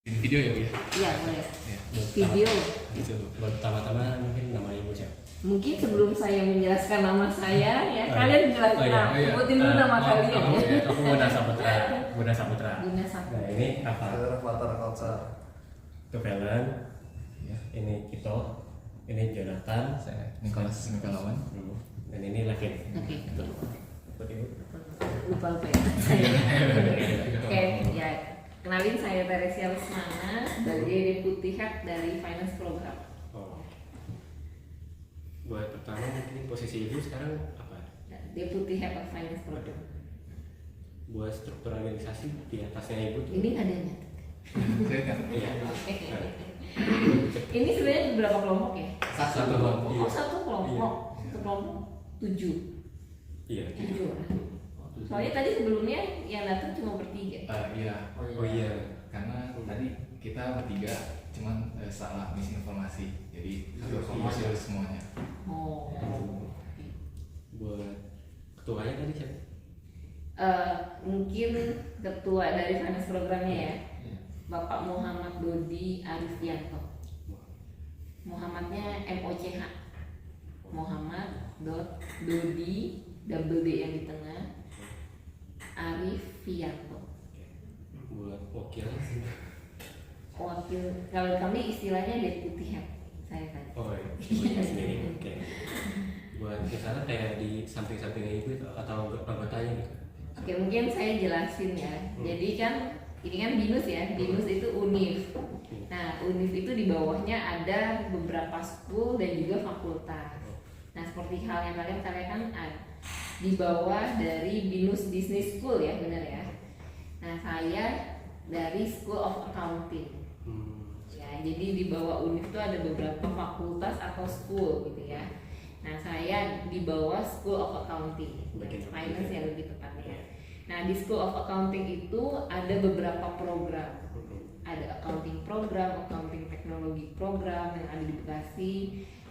Ini video ya Bu ya? Iya boleh. Ya. Video. Buat pertama-tama mungkin nama Ibu siapa? Mungkin sebelum saya menjelaskan nama saya, ya Oh, kalian iya. jelaskan. Oh, iya, oh, iya. Sebutin dulu nama kalian. Aku Bunda Saputra. Bunda Saputra. Bunda Saputra. Nah ini apa? Avatar Culture. Itu Velen. Ya. Ini Kito. Ini Jonathan. Saya Nicholas Mikalawan. Dan ini Levin. Oke. Betul. Buat Ibu. Lupa ya. Oke, ya. Kenalin saya Teresia Lesmana dari Deputy Head dari Finance Program. Oh. Buat pertama mungkin posisi Ibu sekarang apa? Deputy Head of Finance Program. Buat struktur organisasi di atasnya Ibu tuh. Ini adanya. Saya kan. Iya. Oke. Ini sebenarnya berapa kelompok ya? Satu kelompok. Oh, satu kelompok. Iya. Satu kelompok 7. Iya. 7 orang. Soalnya tadi sebelumnya yang datang cuma bertiga. Iya. Oh iya. Karena tadi kita bertiga cuman salah misinformasi. Jadi harus semuanya. Oh. Buat ketuanya tadi siapa? Mungkin ketua dari finance programnya ya, Iya. Bapak Muhammad Dodi Arifianto. Muhammadnya MOCH. Muhammad Dodi double D yang di tengah. Arifianto. Buat wakil. Wakil, kalau kami istilahnya deputy head. Saya tadi. Oh iya. Sendiri. Oke. Buat misalnya kayak di samping-sampingnya Ibu atau anggotanya gitu. Oke, mungkin saya jelasin ya. Jadi kan ini kan BINUS ya. BINUS itu UNIF. Nah, UNIF itu di bawahnya ada beberapa school dan juga fakultas. Nah, seperti hal yang kalian kan di bawah dari BINUS Business School ya, benar ya. Nah, saya dari School of Accounting. Ya, jadi di bawah UNIF itu ada beberapa fakultas atau school gitu ya. Nah, saya di bawah School of Accounting, finance ya lebih tepatnya. Nah, di School of Accounting itu ada beberapa program. Ada accounting program, accounting teknologi program yang ada di Bekasi,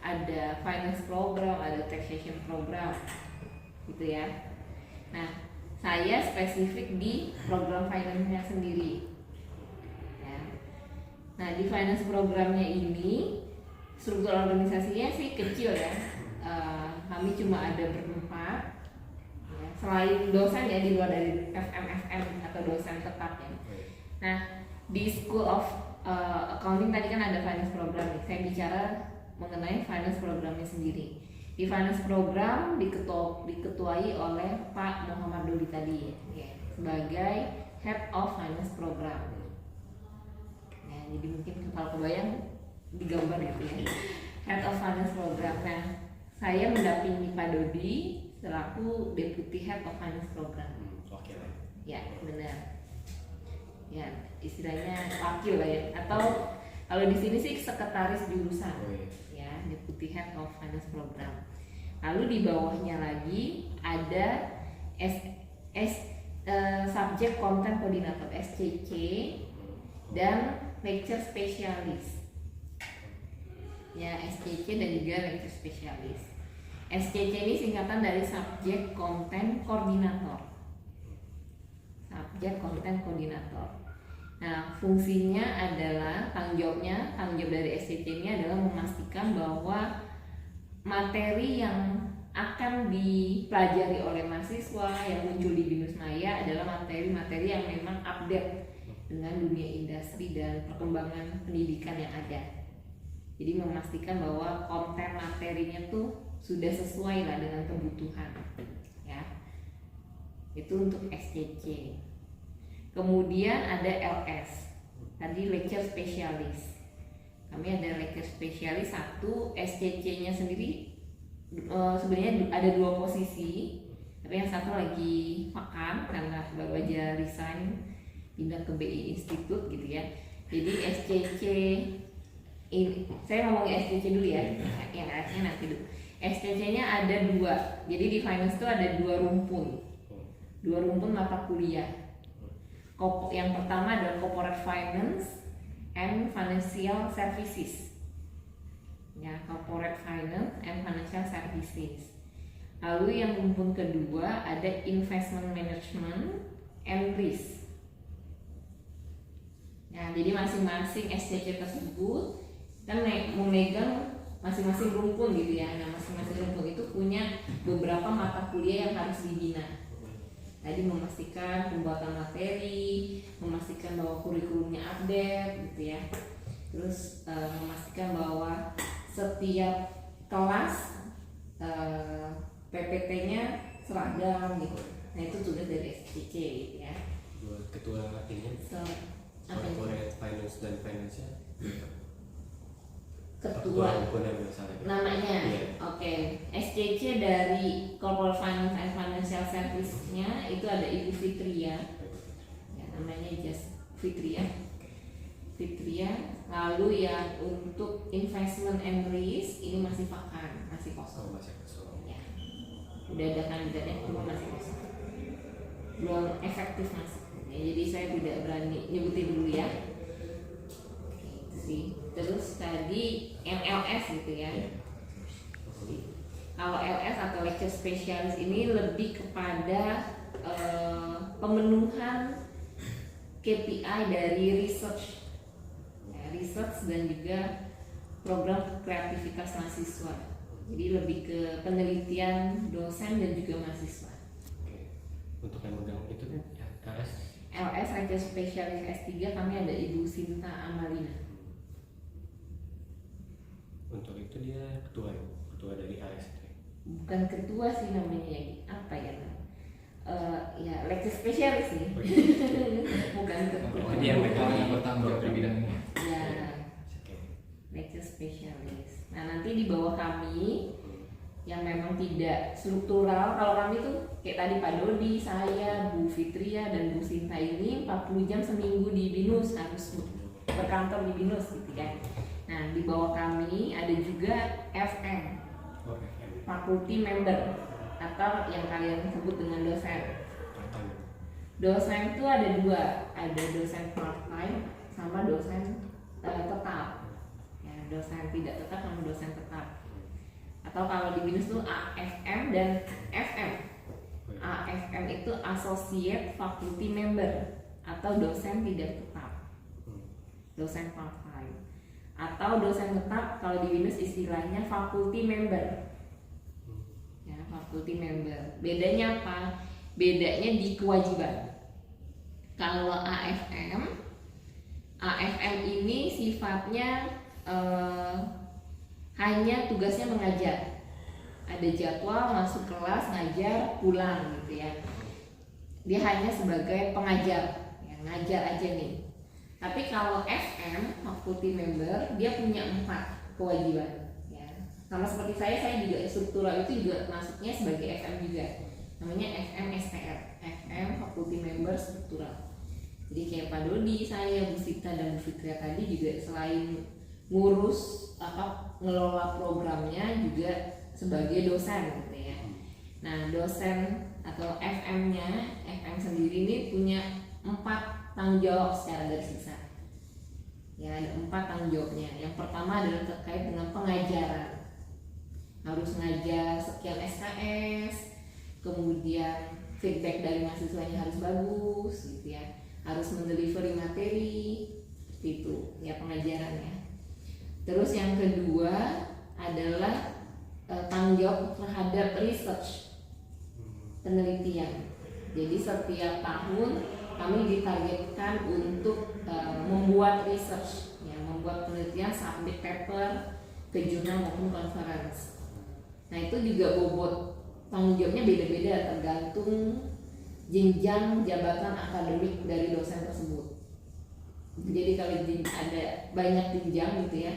ada finance program, ada taxation program, gitu ya. Nah, saya spesifik di program finance-nya sendiri. Ya. Nah, di finance programnya ini struktur organisasinya sih kecil ya. Kami cuma ada berempat. Ya. Selain dosen ya di luar dari FMFM atau dosen tetap ya. Nah, di School of Accounting tadi kan ada finance program nih. Saya bicara mengenai finance programnya sendiri. Di finance program diketuai oleh Pak Muhammad Dodi tadi ya, sebagai Head of Finance Program. Ya, jadi mungkin kalau kebayang digambar gitu ya. Head of Finance Program. Nah, saya mendampingi Pak Dodi selaku Deputy Head of Finance Program. Oke. Ya, benar. Ya, istilahnya wakil lah ya. Atau kalau di sini sih sekretaris jurusan. Oh, iya. Ya, Deputy Head of Finance Program. Lalu di bawahnya lagi ada Subject Content Coordinator SCC dan Lecture Specialist. Ya, SCC dan juga Lecture Specialist. SCC ini singkatan dari Subject Content Coordinator. Subject Content Coordinator. Nah, fungsinya adalah tanggung jawab dari SCC ini adalah memastikan bahwa materi yang akan dipelajari oleh mahasiswa yang muncul di BINUS Maya adalah materi-materi yang memang update dengan dunia industri dan perkembangan pendidikan yang ada. Jadi memastikan bahwa konten materinya tuh sudah sesuai lah dengan kebutuhan, ya. Itu untuk SCC. Kemudian ada LS, tadi lecture specialist. Kami ada lecture specialist 1, SCC-nya sendiri sebenarnya ada 2 posisi, tapi yang satu lagi vakan karena baru aja resign pindah ke BI Institute gitu ya. Jadi SCC ini, saya ngomongin SCC dulu ya, yang LS-nya nanti dulu. SCC-nya ada 2, jadi di finance itu ada 2 rumpun mata kuliah. Yang pertama adalah Corporate Finance and Financial Services. Ya, Corporate Finance and Financial Services. Lalu yang rumpun kedua ada Investment Management and Risk. Ya, jadi masing-masing SCC tersebut kan memegang masing-masing rumpun gitu ya. Nah, masing-masing rumpun itu punya beberapa mata kuliah yang harus dibina. Tadi memastikan pembuatan materi, memastikan bahwa kurikulumnya update gitu ya. Terus memastikan bahwa setiap kelas PPT-nya seragam gitu. Nah, itu tugas dari SCC gitu ya. Buat ketua ini corporate finance dan financial ketua misalnya namanya. Iya. Oke. SCC dari Corporate Finance and Financial Service-nya itu ada Ibu Fitria. Ya, namanya just Fitria. Lalu yang untuk investment and risk ini masih vakan, masih kosong. masih kosong. Ya. Udah ada kandidatnya cuma masih kosong. Belum efektif masuk. Ya, jadi saya tidak berani nyebutin dulu ya. Gitu sih. Terus tadi LS gitu ya. Kalau LS atau lecture specialist ini lebih kepada pemenuhan KPI dari research, ya, research dan juga program kreativitas mahasiswa. Jadi lebih ke penelitian dosen dan juga mahasiswa. Untuk yang megang itu kan LS lecture specialist S3 kami ada Ibu Sinta Amalina. Untuk itu dia ketua dari AS. Bukan ketua sih namanya ya, apa ya? Ya lecture specialist sih. Bukan ketua. Dia yang yang bertanggung jawab di bidang ini. Ya, lecture specialist. Nah, nanti di bawah kami yang memang tidak struktural, kalau kami tuh kayak tadi Pak Dodi, saya, Bu Fitria dan Bu Sinta ini 40 jam seminggu di BINUS, harus berkantor di BINUS gitu kan. Nah, di bawah kami ada juga FM, faculty member, atau yang kalian sebut dengan dosen. Dosen itu ada dua, ada dosen part time sama dosen tetap. Ya, dosen tidak tetap sama dosen tetap. Atau kalau di BINUS itu AFM dan FM. AFM itu associate faculty member atau dosen tidak tetap. Dosen part time. Atau dosen tetap kalau di BINUS istilahnya faculty member. Ya, faculty member. Bedanya apa? Bedanya di kewajiban. Kalau AFM ini sifatnya hanya tugasnya mengajar. Ada jadwal masuk kelas, ngajar, pulang gitu ya. Dia hanya sebagai pengajar, ya, ngajar aja nih. Tapi kalau FM, faculty member, dia punya 4 kewajiban. Ya. Sama seperti saya juga struktural itu juga masuknya sebagai FM juga. Namanya FM STR, FM faculty member struktural. Jadi kayak Pak Dodi, saya, Bu Sita dan Bu Fitria tadi juga selain ngurus ngelola programnya juga sebagai dosen gitu ya. Nah, dosen atau FM-nya, FM sendiri ini punya 4 tanggung jawab secara garis besar. Ya, ada 4 tanggung jawabnya. Yang pertama adalah terkait dengan pengajaran. Harus ngajar sekian SKS, kemudian feedback dari mahasiswanya harus bagus gitu ya. Harus mendelivery materi, seperti itu ya pengajarannya. Terus yang kedua adalah tanggung jawab terhadap research, penelitian. Jadi setiap tahun kami ditargetkan untuk membuat research, ya, membuat penelitian, submit paper ke jurnal maupun conference. Nah, itu juga bobot tanggung jawabnya beda-beda tergantung jenjang jabatan akademik dari dosen tersebut. Jadi kalau ada banyak jenjang gitu ya,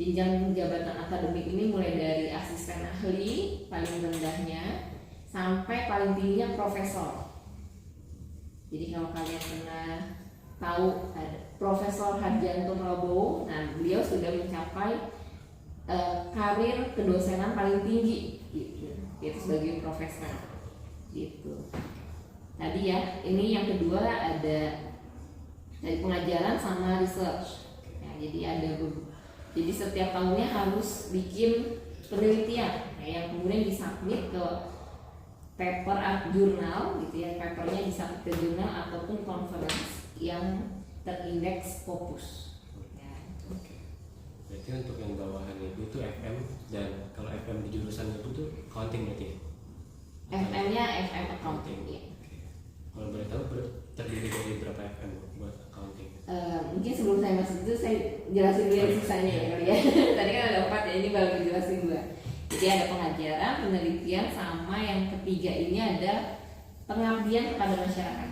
jenjang jabatan akademik ini mulai dari asisten ahli paling rendahnya sampai paling tingginya profesor. Jadi kalau kalian pernah tahu ada Profesor Harjanto Prabowo, nah beliau sudah mencapai karir kedosenan paling tinggi, gitu, yaitu sebagai profesor. Gitu. Tadi ya, ini yang kedua ada dari pengajaran sama research. Ya, jadi setiap tahunnya harus bikin penelitian, ya, yang kemudian disubmit ke paper art jurnal gitu ya, papernya bisa ke jurnal ataupun conference yang terindeks Scopus. Ya. Oke. Berarti untuk yang bawahan itu FM, dan kalau FM di jurusan itu tuh accounting berarti ya? FM-nya FM accounting ya. Oke. Kalau boleh tahu terdiri dari berapa FM buat accounting? Mungkin sebelum saya masuk itu saya jelasin dulu yang sisanya ya kali ya. Tadi kan ada 4 ya, ini baru dijelasin 2. Jadi ada pengajaran, penelitian, sama yang ketiga ini ada pengabdian kepada masyarakat.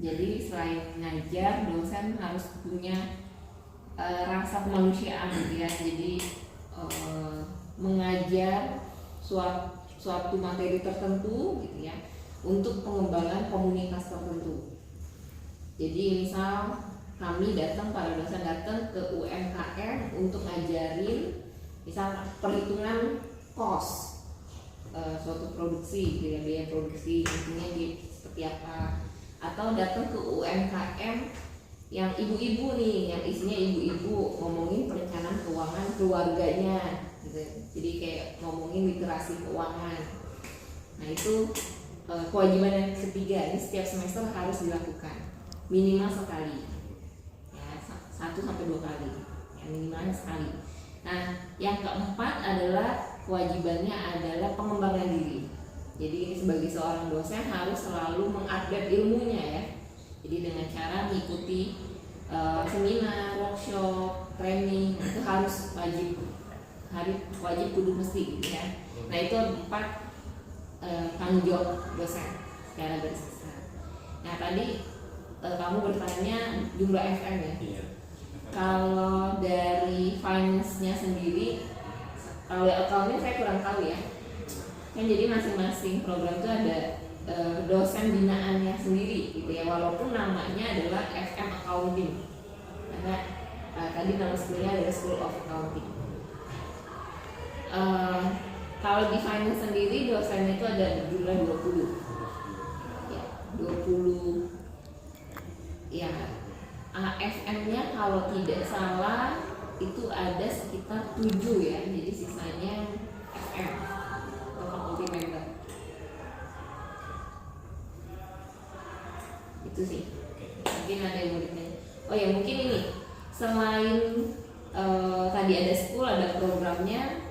Jadi selain ngajar, dosen harus punya rasa kemanusiaan gitu ya. Jadi mengajar suatu materi tertentu gitu ya untuk pengembangan komunitas tertentu. Jadi misal kami datang, para dosen datang ke UMKM untuk ngajarin misal perhitungan kos suatu produksi gitu ya, biaya produksi intinya seperti apa, atau datang ke UMKM yang ibu-ibu nih, yang isinya ibu-ibu ngomongin perencanaan keuangan keluarganya gitu. Jadi kayak ngomongin literasi keuangan. Nah itu kewajiban yang ketiga, ini setiap semester harus dilakukan minimal sekali ya, 1-2 kali ya, minimalnya sekali. Nah yang keempat adalah kewajibannya adalah pengembangan diri. Jadi ini sebagai seorang dosen harus selalu mengupdate ilmunya ya. Jadi dengan cara mengikuti seminar, workshop, training, itu harus wajib kudu mesti gitu ya. Nah itu 4 tanggung jawab dosen secara garis besar. Nah tadi kamu bertanya jumlah FM ya. Iya. Kalau dari finance-nya sendiri, kalau accounting saya kurang tahu ya. Kan jadi masing-masing program itu ada dosen binaannya sendiri gitu ya, walaupun namanya adalah FM Accounting. Karena tadi nama sekolahnya adalah School of Accounting. Kalau di finance sendiri dosennya itu ada jumlah 20. Ya, 20 ya. AFM-nya kalau tidak salah itu ada sekitar 7 ya. Jadi sisanya FM atau fakulti member. Itu sih. Mungkin ada yang mau ditanya. Oh ya mungkin ini selain tadi ada school, ada programnya.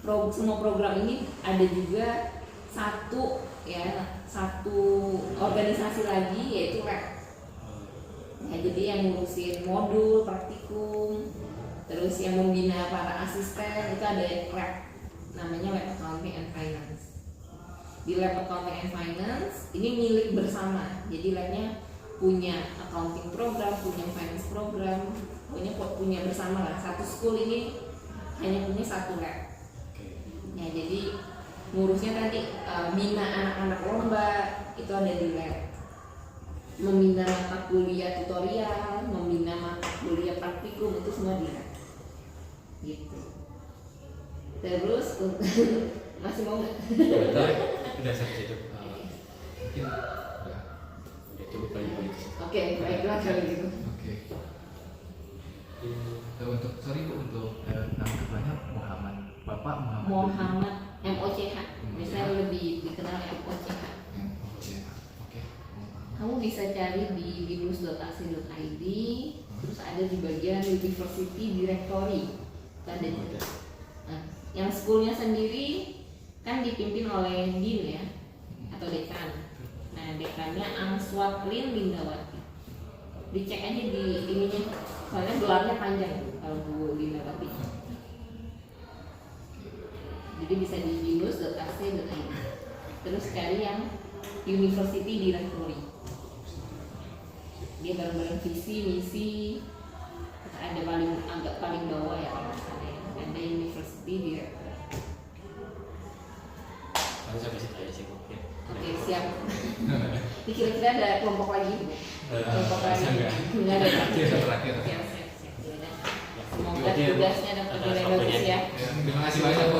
Semua program ini ada juga satu organisasi lagi yaitu lab. Ya, jadi yang ngurusin modul, praktikum, terus yang membina para asisten itu ada lab, namanya Lab Accounting and Finance. Di Lab Accounting and Finance ini milik bersama, jadi labnya punya accounting program, punya finance program, punya bersama lah. Satu school ini hanya punya satu lab. Ya, jadi ngurusnya tadi bina anak-anak lomba itu ada di lab. Membina mata kuliah tutorial, membina mata kuliah praktikum itu semua di lab. Gitu. Terus masih mau nggak? Udah sampai situ. Mungkin udah. Udah cukup banyak. Oke, baiklah kalau gitu. Oke. Untuk nama depannya Muhammad. Bapak Muhammad MOCH. Misalnya lebih dikenal MOCH. Oke. Kamu bisa cari di binus.ac.id, terus ada di bagian University Directory. Itu ada juga. Nah, yang schoolnya sendiri kan dipimpin oleh Dean ya, atau dekan. Nah, dekannya Answatlin Lindawati. Dicek aja di ininya, soalnya gelarnya panjang kalau Bu Lindawati. Jadi bisa di binus.ac.id. Terus cari yang University Directory. Dia bareng-bareng visi, misi, ada agak paling bawah ya kalau misalnya ada University Directory. Lalu sampai situ aja sih. Ya. Oke, siap. Ini kira-kira ada kelompok lagi? Kelompok lagi? Enggak ada. Terakhir. Siap. Semoga tugasnya dapat nilai bagus ya. Terima kasih banyak Bu.